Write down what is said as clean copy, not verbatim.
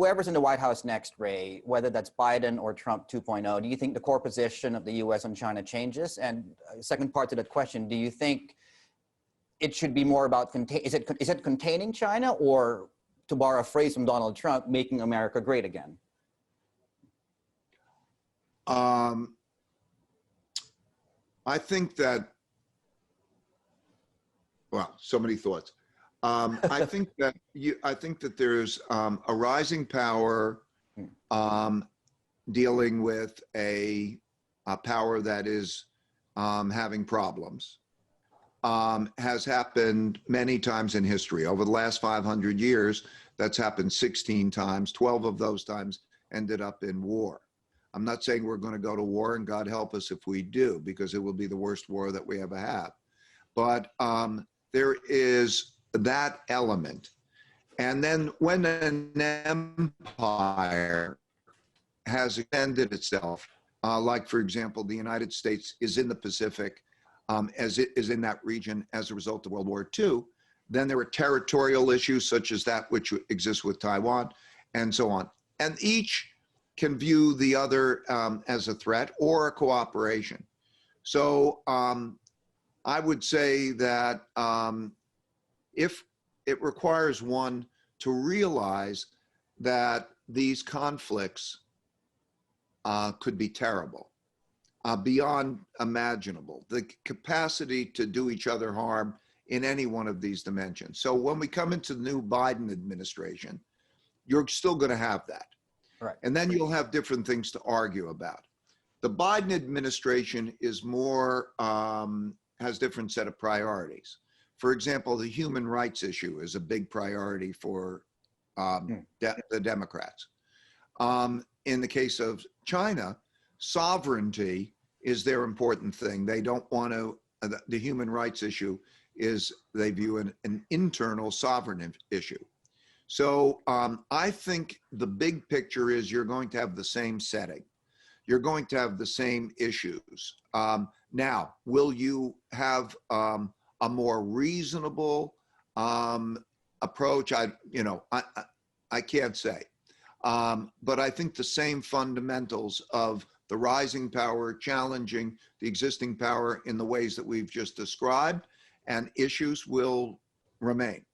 whoever's in the White House next, Ray, whether that's Biden or Trump 2.0, do you think the core position of the U.S. on China changes? And second part to that question, do you think it should be more about, is it containing China, or, to borrow a phrase from Donald Trump, making America great again? I think that, well, so many thoughts. I think that there's a rising power dealing with a power that is having problems. Has happened many times in history. Over the last 500 years, that's happened 16 times. 12 of those times ended up in war. I'm not saying we're going to go to war, and God help us if we do, because it will be the worst war that we ever have. But there is that element. And then when an empire has extended itself, like, for example, the United States is in the Pacific, as it is in that region as a result of World War II, then there are territorial issues such as that which exists with Taiwan, and so on. And each can view the other as a threat or a cooperation. So I would say that if it requires one to realize that these conflicts could be terrible, beyond imaginable, the capacity to do each other harm in any one of these dimensions. So when we come into the new Biden administration, you're still going to have that. Right. And then you'll have different things to argue about. The Biden administration is more, has different set of priorities. For example, the human rights issue is a big priority for the Democrats. In the case of China, sovereignty is their important thing. They don't want to, the human rights issue is, they view an internal sovereign issue. So I think the big picture is you're going to have the same setting. You're going to have the same issues. Now, will you have a more reasonable approach? I can't say. But I think the same fundamentals of the rising power challenging the existing power in the ways that we've just described, and issues will remain.